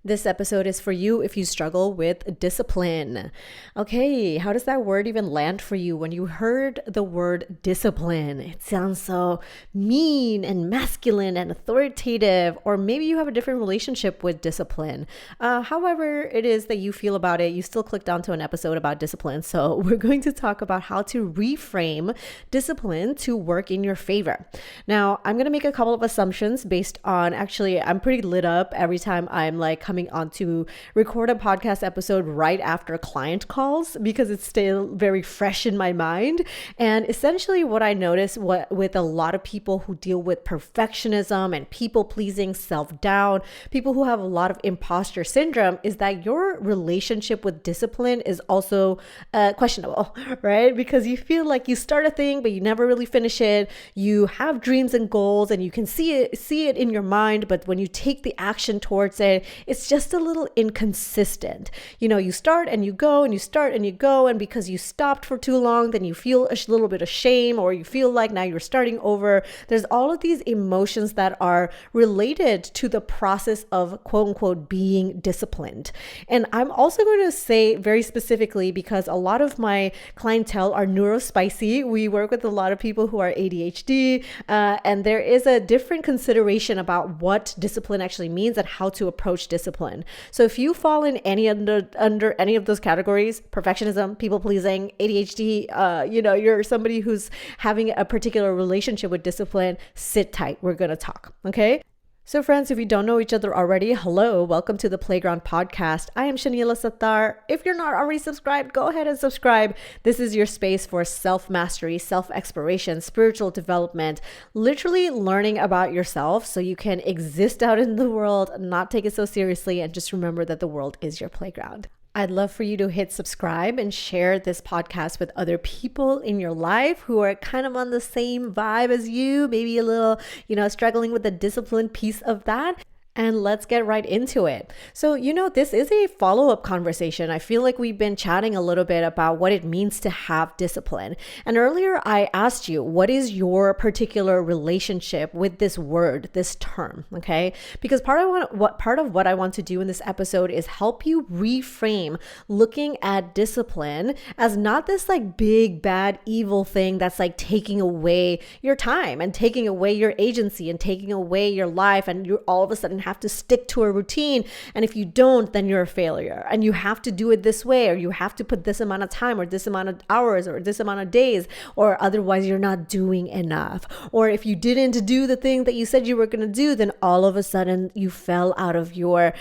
This episode is for you if you struggle with discipline. Okay, how does that word even land for you when you heard the word discipline? It sounds so mean and masculine and authoritative, or maybe you have a different relationship with discipline. However it is that you feel about it, you still clicked onto an episode about discipline. So we're going to talk about how to reframe discipline to work in your favor. Now, I'm going to make a couple of assumptions based on, actually, I'm pretty lit up every time I'm like coming on to record a podcast episode right after client calls because it's still very fresh in my mind. And essentially what I notice with a lot of people who deal with perfectionism and people pleasing, self-doubt, people who have a lot of imposter syndrome, is that your relationship with discipline is also questionable, right? Because you feel like you start a thing, but you never really finish it. You have dreams and goals and you can see it in your mind, but when you take the action towards it, it's just a little inconsistent. You know, you start and you go and you start and you go, and because you stopped for too long, then you feel a little bit of shame, or you feel like now you're starting over. There's all of these emotions that are related to the process of quote unquote being disciplined. And I'm also going to say very specifically, because a lot of my clientele are neurospicy. We work with a lot of people who are ADHD, and there is a different consideration about what discipline actually means and how to approach discipline. So if you fall in any under any of those categories, perfectionism, people pleasing, ADHD, you're somebody who's having a particular relationship with discipline, sit tight. We're going to talk. Okay. So friends, if you don't know each other already, hello, welcome to the Playground Podcast. I am Shanila Sattar. If you're not already subscribed, go ahead and subscribe. This is your space for self-mastery, self-exploration, spiritual development, literally learning about yourself so you can exist out in the world, not take it so seriously, and just remember that the world is your playground. I'd love for you to hit subscribe and share this podcast with other people in your life who are kind of on the same vibe as you, maybe a little, struggling with the discipline piece of that. And let's get right into it. So, this is a follow-up conversation. I feel like we've been chatting a little bit about what it means to have discipline. And earlier I asked you, what is your particular relationship with this word, this term, okay? Because part of what I want to do in this episode is help you reframe looking at discipline as not this like big, bad, evil thing that's like taking away your time and taking away your agency and taking away your life, and you all of a sudden have to stick to a routine, and if you don't, then you're a failure, and you have to do it this way, or you have to put this amount of time or this amount of hours or this amount of days, or otherwise you're not doing enough. Or if you didn't do the thing that you said you were going to do, then all of a sudden you fell out of your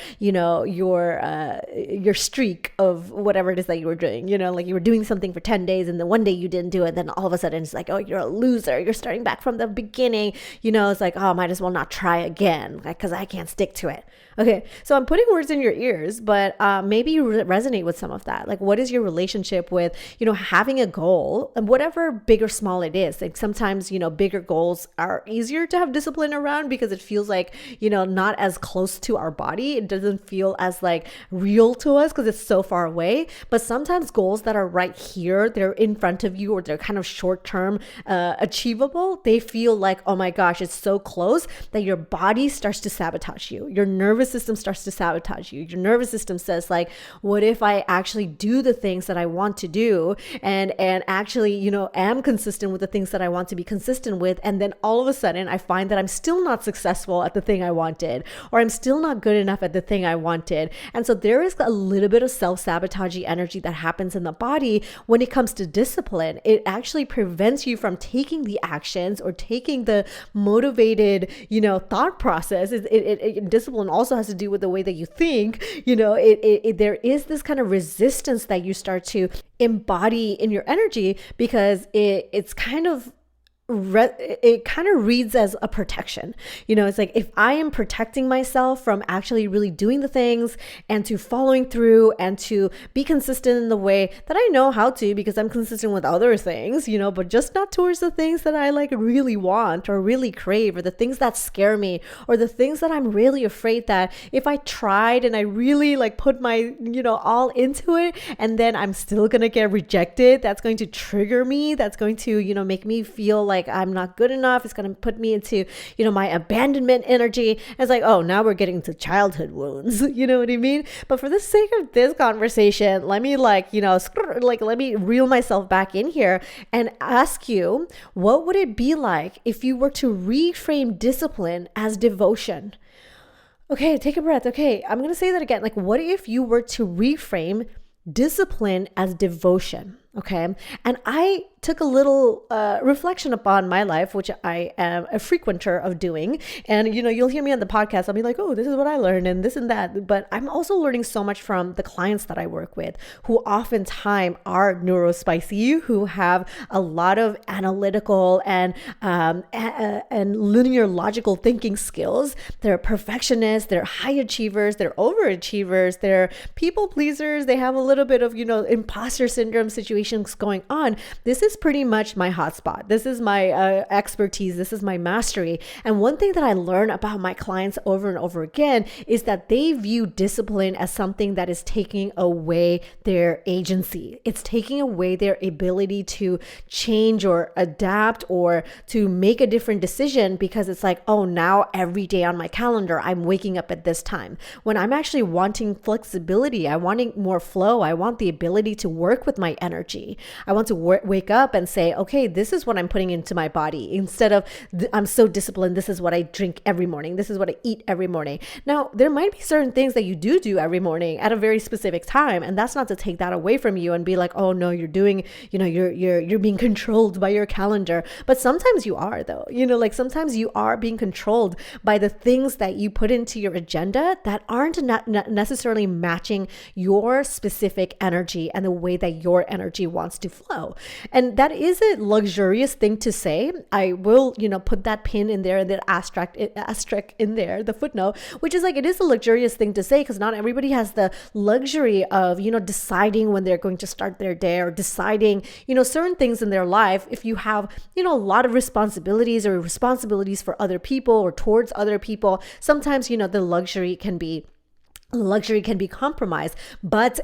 streak of whatever it is that you were doing. Like you were doing something for 10 days and then one day you didn't do it, then all of a sudden it's like, oh, you're a loser, you're starting back from the beginning. It's like, oh, might as well not try again, because I can't stick to it. Okay, so I'm putting words in your ears, but maybe you resonate with some of that. Like, what is your relationship with, having a goal, and whatever big or small it is? Like sometimes, bigger goals are easier to have discipline around because it feels like, not as close to our body. It doesn't feel as like real to us because it's so far away. But sometimes goals that are right here, they're in front of you, or they're kind of short-term achievable. They feel like, oh my gosh, it's so close that your body starts to sabotage you. Your nervous system starts to sabotage you. Your nervous system says like, what if I actually do the things that I want to do and actually, am consistent with the things that I want to be consistent with. And then all of a sudden I find that I'm still not successful at the thing I wanted, or I'm still not good enough at the thing I wanted. And so there is a little bit of self-sabotaging energy that happens in the body when it comes to discipline. It actually prevents you from taking the actions or taking the motivated, thought process. Discipline also has to do with the way that you think. There is this kind of resistance that you start to embody in your energy because it's kind of it kind of reads as a protection. It's like, if I am protecting myself from actually really doing the things and to following through and to be consistent in the way that I know how to, because I'm consistent with other things, but just not towards the things that I like really want or really crave, or the things that scare me, or the things that I'm really afraid that if I tried and I really like put my, all into it, and then I'm still going to get rejected, that's going to trigger me. That's going to, make me feel like like I'm not good enough. It's going to put me into, my abandonment energy. And it's like, oh, now we're getting to childhood wounds. You know what I mean? But for the sake of this conversation, let me let me reel myself back in here and ask you, what would it be like if you were to reframe discipline as devotion? Okay, take a breath. Okay, I'm going to say that again. Like, what if you were to reframe discipline as devotion? Okay. And I took a little reflection upon my life, which I am a frequenter of doing. And, you'll hear me on the podcast. I'll be like, oh, this is what I learned and this and that. But I'm also learning so much from the clients that I work with, who oftentimes are neurospicy, who have a lot of analytical and linear logical thinking skills. They're perfectionists, they're high achievers, they're overachievers, they're people pleasers. They have a little bit of, imposter syndrome situations going on. This is pretty much my hotspot. This is my expertise. This is my mastery. And one thing that I learn about my clients over and over again is that they view discipline as something that is taking away their agency. It's taking away their ability to change or adapt or to make a different decision, because it's like, oh, now every day on my calendar, I'm waking up at this time. When I'm actually wanting flexibility, I wanting more flow. I want the ability to work with my energy. I want to wake up and say, okay, this is what I'm putting into my body, instead of I'm so disciplined. This is what I drink every morning. This is what I eat every morning. Now, there might be certain things that you do every morning at a very specific time. And that's not to take that away from you and be like, oh no, you're doing, you're being controlled by your calendar. But sometimes you are though, sometimes you are being controlled by the things that you put into your agenda that aren't necessarily matching your specific energy and the way that your energy wants to flow. And that is a luxurious thing to say. I will, put that pin in there and that asterisk in there, the footnote, which is like, it is a luxurious thing to say, because not everybody has the luxury of, deciding when they're going to start their day, or deciding, certain things in their life. If you have, a lot of responsibilities for other people or towards other people, sometimes, the luxury can be compromised,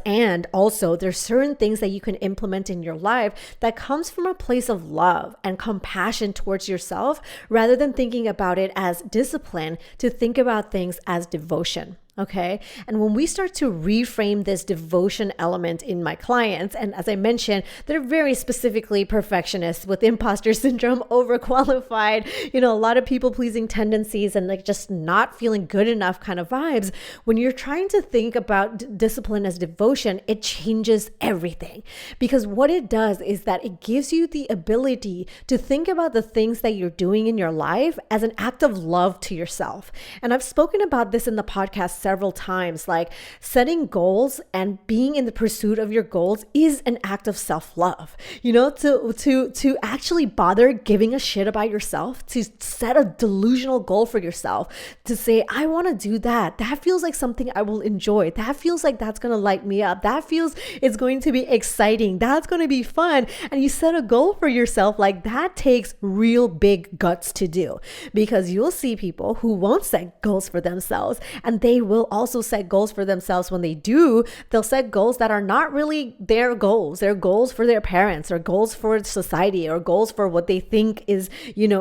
and also there's certain things that you can implement in your life that comes from a place of love and compassion towards yourself, rather than thinking about it as discipline, to think about things as devotion. Okay. And when we start to reframe this devotion element in my clients, and as I mentioned, they're very specifically perfectionists with imposter syndrome, overqualified, a lot of people pleasing tendencies, and like just not feeling good enough kind of vibes. When you're trying to think about discipline as devotion, it changes everything, because what it does is that it gives you the ability to think about the things that you're doing in your life as an act of love to yourself. And I've spoken about this in the podcast several times, like setting goals and being in the pursuit of your goals is an act of self-love. To actually bother giving a shit about yourself, to set a delusional goal for yourself, to say, I want to do that. That feels like something I will enjoy. That feels like that's going to light me up. That feels it's going to be exciting. That's going to be fun. And you set a goal for yourself, like that takes real big guts to do, because you'll see people who won't set goals for themselves, and they will also set goals for themselves. When they do, they'll set goals that are not really their goals. They're goals for their parents, or goals for society, or goals for what they think is,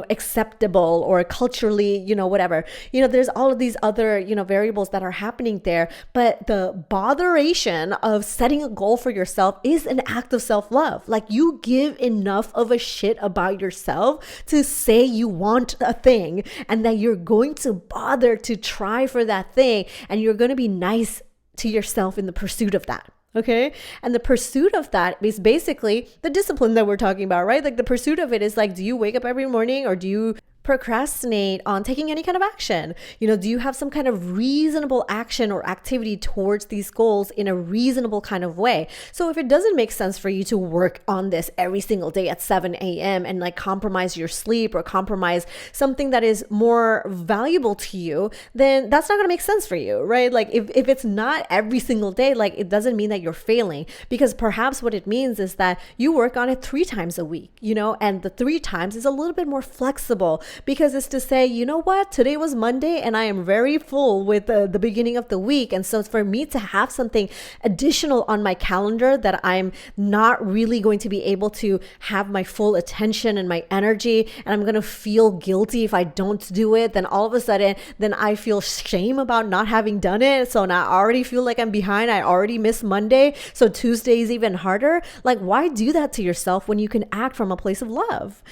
acceptable or culturally, whatever. There's all of these other, variables that are happening there. But the botheration of setting a goal for yourself is an act of self-love. Like, you give enough of a shit about yourself to say you want a thing, and that you're going to bother to try for that thing, and you're going to be nice to yourself in the pursuit of that. Okay. And the pursuit of that is basically the discipline that we're talking about, right? Like, the pursuit of it is like, do you wake up every morning, or do you procrastinate on taking any kind of action? Do you have some kind of reasonable action or activity towards these goals in a reasonable kind of way? So if it doesn't make sense for you to work on this every single day at 7 a.m. and like compromise your sleep, or compromise something that is more valuable to you, then that's not going to make sense for you, right? Like, if it's not every single day, like, it doesn't mean that you're failing, because perhaps what it means is that you work on it 3 times a week, and the 3 times is a little bit more flexible because it's to say, you know what, today was Monday and I am very full with the beginning of the week. And so for me to have something additional on my calendar that I'm not really going to be able to have my full attention and my energy, and I'm going to feel guilty if I don't do it, then all of a sudden, then I feel shame about not having done it. So now I already feel like I'm behind. I already missed Monday. So Tuesday is even harder. Like, why do that to yourself when you can act from a place of love?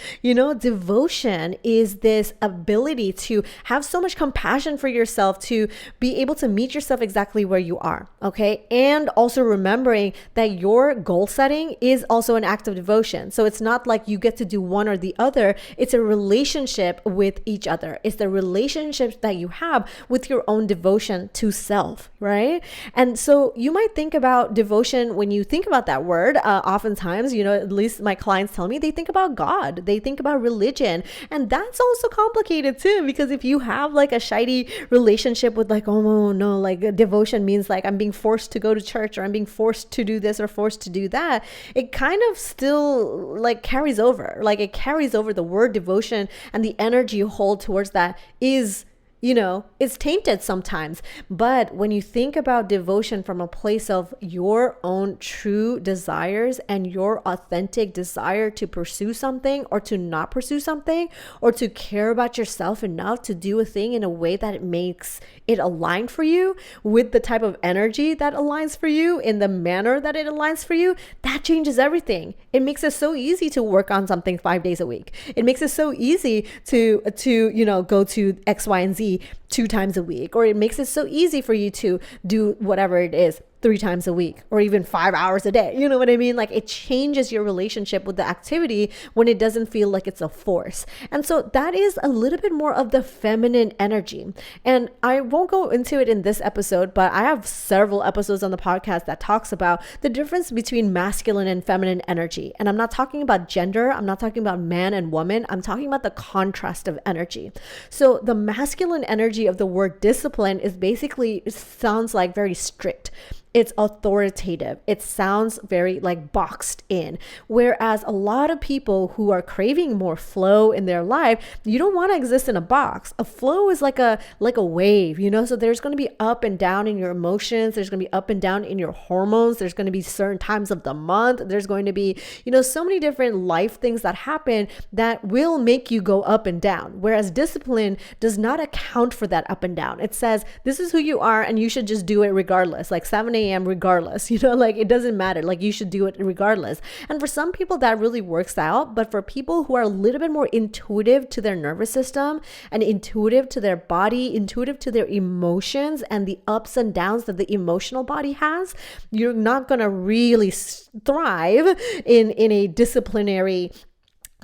Devotion is this ability to have so much compassion for yourself, to be able to meet yourself exactly where you are. Okay. And also remembering that your goal setting is also an act of devotion. So it's not like you get to do one or the other. It's a relationship with each other. It's the relationships that you have with your own devotion to self, right? And so you might think about devotion when you think about that word. Oftentimes, at least my clients tell me, they think about God, they think about religion. And that's also complicated too, because if you have like a shiny relationship with like, oh no, like devotion means like I'm being forced to go to church, or I'm being forced to do this or forced to do that, it kind of still like carries over. Like it carries over. The word devotion and the energy you hold towards that is, it's tainted sometimes. But when you think about devotion from a place of your own true desires and your authentic desire to pursue something or to not pursue something, or to care about yourself enough to do a thing in a way that it makes it align for you with the type of energy that aligns for you in the manner that it aligns for you, that changes everything. It makes it so easy to work on something 5 days a week. It makes it so easy to go to X, Y, and Z 2 times a week, or it makes it so easy for you to do whatever it is 3 times a week, or even 5 hours a day. You know what I mean? Like it changes your relationship with the activity when it doesn't feel like it's a force. And so that is a little bit more of the feminine energy. And I won't go into it in this episode, but I have several episodes on the podcast that talks about the difference between masculine and feminine energy. And I'm not talking about gender. I'm not talking about man and woman. I'm talking about the contrast of energy. So the masculine energy of the word discipline is basically, it sounds like very strict. It's authoritative. It sounds very like boxed in. Whereas a lot of people who are craving more flow in their life, you don't want to exist in a box. A flow is like a wave, so there's going to be up and down in your emotions. There's going to be up and down in your hormones. There's going to be certain times of the month. There's going to be, so many different life things that happen that will make you go up and down. Whereas discipline does not account for that up and down. It says, this is who you are and you should just do it regardless. Like 7 a.m. regardless, like it doesn't matter. Like you should do it regardless. And for some people that really works out. But for people who are a little bit more intuitive to their nervous system and intuitive to their body, intuitive to their emotions and the ups and downs that the emotional body has, you're not going to really thrive in a disciplinary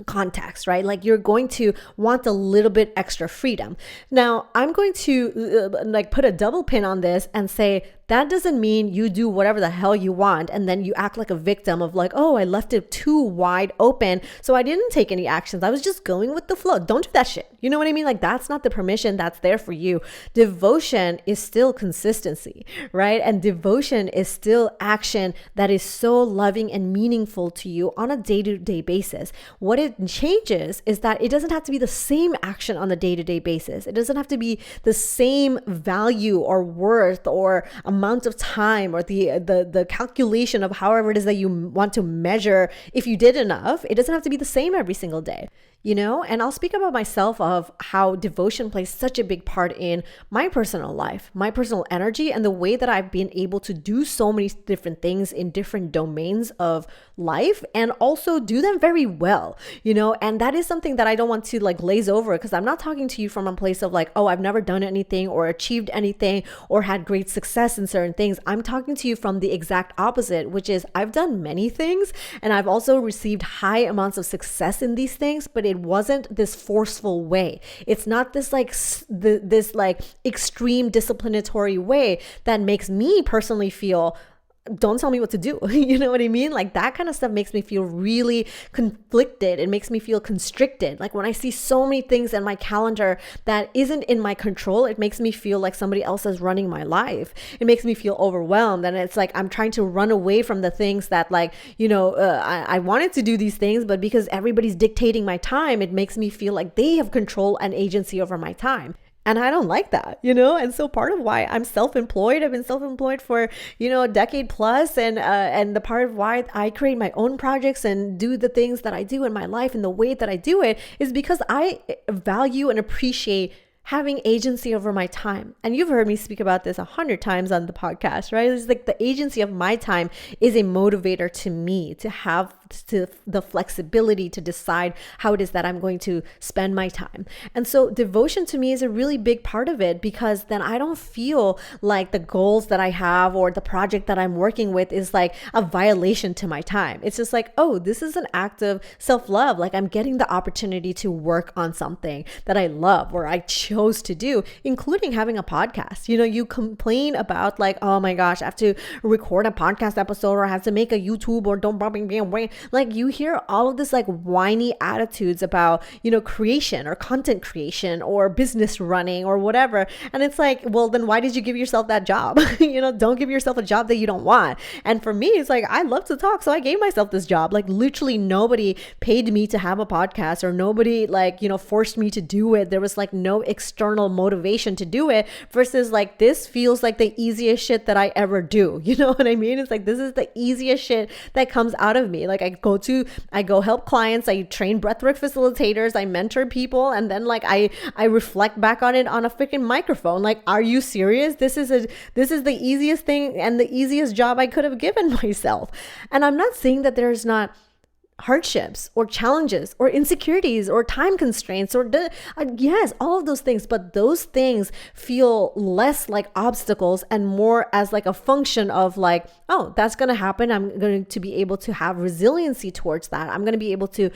context, right? Like you're going to want a little bit extra freedom. Now, I'm going to put a double pin on this and say, that doesn't mean you do whatever the hell you want and then you act like a victim of like, oh, I left it too wide open, so I didn't take any actions. I was just going with the flow. Don't do that shit. You know what I mean? Like that's not the permission that's there for you. Devotion is still consistency, right? And devotion is still action that is so loving and meaningful to you on a day-to-day basis. What it changes is that it doesn't have to be the same action on a day-to-day basis. It doesn't have to be the same value or worth or amount of time or the calculation of however it is that you want to measure if you did enough. It doesn't have to be the same every single day. And I'll speak about myself of how devotion plays such a big part in my personal life, my personal energy, and the way that I've been able to do so many different things in different domains of life and also do them very well, and that is something that I don't want to like glaze over, because I'm not talking to you from a place of like, oh, I've never done anything or achieved anything or had great success in certain things. I'm talking to you from the exact opposite, which is I've done many things and I've also received high amounts of success in these things, but it wasn't this forceful way. It's not this this extreme disciplinatory way that makes me personally feel don't tell me what to do. You know what I mean? Like that kind of stuff makes me feel really conflicted. It makes me feel constricted. Like when I see so many things in my calendar that isn't in my control, it makes me feel like somebody else is running my life. It makes me feel overwhelmed. And it's like I'm trying to run away from the things that like, I wanted to do these things, but because everybody's dictating my time, it makes me feel like they have control and agency over my time. And I don't like that, And so part of why I'm self-employed, I've been self-employed for, a decade plus, and the part of why I create my own projects and do the things that I do in my life and the way that I do it is because I value and appreciate having agency over my time. And you've heard me speak about this 100 times on the podcast, right? It's like the agency of my time is a motivator to me to have the flexibility to decide how it is that I'm going to spend my time. And so devotion to me is a really big part of it, because then I don't feel like the goals that I have or the project that I'm working with is like a violation to my time. It's just like, oh, this is an act of self-love. Like I'm getting the opportunity to work on something that I love or I chose to do, including having a podcast. You complain about like, oh my gosh, I have to record a podcast episode or I have to make a YouTube or don't bother me. Like you hear all of this like whiny attitudes about, creation or content creation or business running or whatever. And it's like, well, then why did you give yourself that job? Don't give yourself a job that you don't want. And for me, it's like, I love to talk. So I gave myself this job. Like literally nobody paid me to have a podcast or nobody like, forced me to do it. There was like no external motivation to do it versus like, this feels like the easiest shit that I ever do. You know what I mean? It's like, this is the easiest shit that comes out of me. Like I go help clients, I train breathwork facilitators, I mentor people, and then like I reflect back on it on a freaking microphone. Like, are you serious? This is the easiest thing and the easiest job I could have given myself. And I'm not saying that there's not hardships or challenges or insecurities or time constraints or yes, all of those things, but those things feel less like obstacles and more as like a function of like, oh, that's going to happen. I'm going to be able to have resiliency towards that. I'm going to be able to,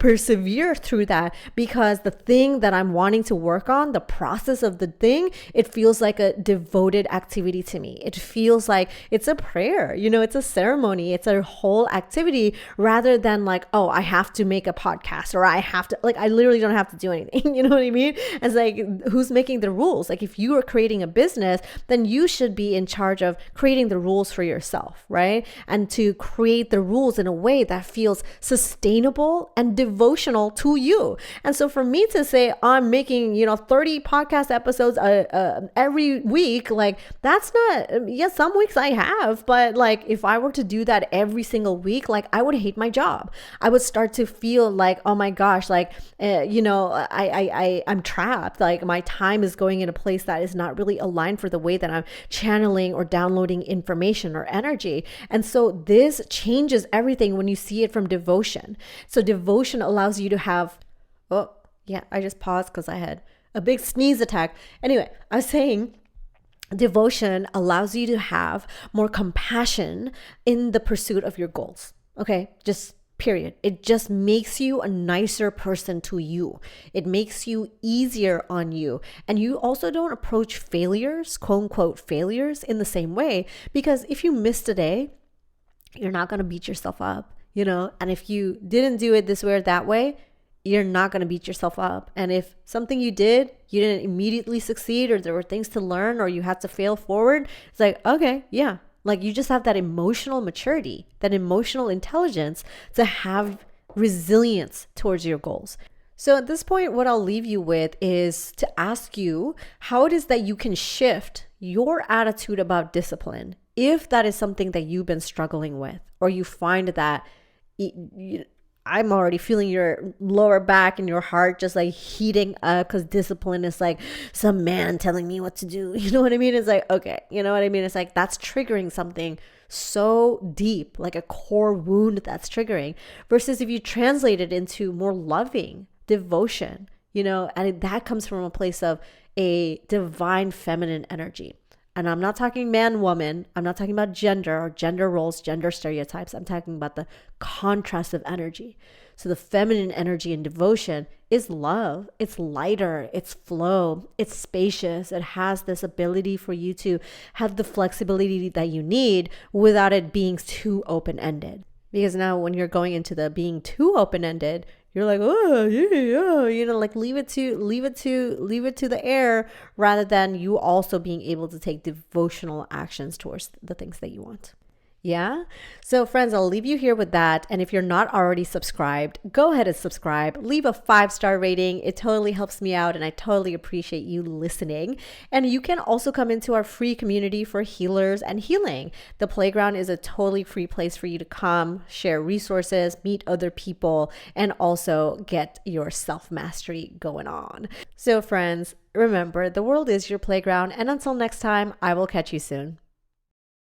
persevere through that because the thing that I'm wanting to work on, the process of the thing, it feels like a devoted activity to me. It feels like it's a prayer, it's a ceremony, it's a whole activity rather than like, oh, I have to make a podcast or I have to, like, I literally don't have to do anything. You know what I mean? It's like, who's making the rules? Like if you are creating a business, then you should be in charge of creating the rules for yourself, right? And to create the rules in a way that feels sustainable and devotional to you. And so for me to say I'm making, 30 podcast episodes every week, like that's not, yes, some weeks I have, but like if I were to do that every single week, like I would hate my job. I would start to feel like, oh my gosh, like, I'm trapped. Like my time is going in a place that is not really aligned for the way that I'm channeling or downloading information or energy. And so this changes everything when you see it from devotion. So devotion allows you to have, oh yeah, I just paused because I had a big sneeze attack. Anyway, I was saying, devotion allows you to have more compassion in the pursuit of your goals. Okay, just period. It just makes you a nicer person to you. It makes you easier on you. And you also don't approach failures, quote unquote failures, in the same way, because if you missed a day, you're not going to beat yourself up, and if you didn't do it this way or that way, you're not going to beat yourself up. And if something you did, you didn't immediately succeed, or there were things to learn, or you had to fail forward, it's like, okay, yeah. Like you just have that emotional maturity, that emotional intelligence to have resilience towards your goals. So at this point, what I'll leave you with is to ask you how it is that you can shift your attitude about discipline if that is something that you've been struggling with, or you find that I'm already feeling your lower back and your heart just like heating up because discipline is like some man telling me what to do. You know what I mean? It's like, okay, you know what I mean? It's like that's triggering something so deep, like a core wound that's triggering, versus if you translate it into more loving devotion, and that comes from a place of a divine feminine energy. And I'm not talking man, woman. I'm not talking about gender or gender roles, gender stereotypes. I'm talking about the contrast of energy. So the feminine energy and devotion is love. It's lighter, it's flow, it's spacious. It has this ability for you to have the flexibility that you need without it being too open-ended. Because now when you're going into the being too open-ended, you're like, oh yeah, like leave it to the air, rather than you also being able to take devotional actions towards the things that you want. Yeah. So friends, I'll leave you here with that. And if you're not already subscribed, go ahead and subscribe. Leave a 5-star rating. It totally helps me out, and I totally appreciate you listening. And you can also come into our free community for healers and healing. The playground is a totally free place for you to come, share resources, meet other people, and also get your self-mastery going on. So friends, remember, the world is your playground. And until next time, I will catch you soon.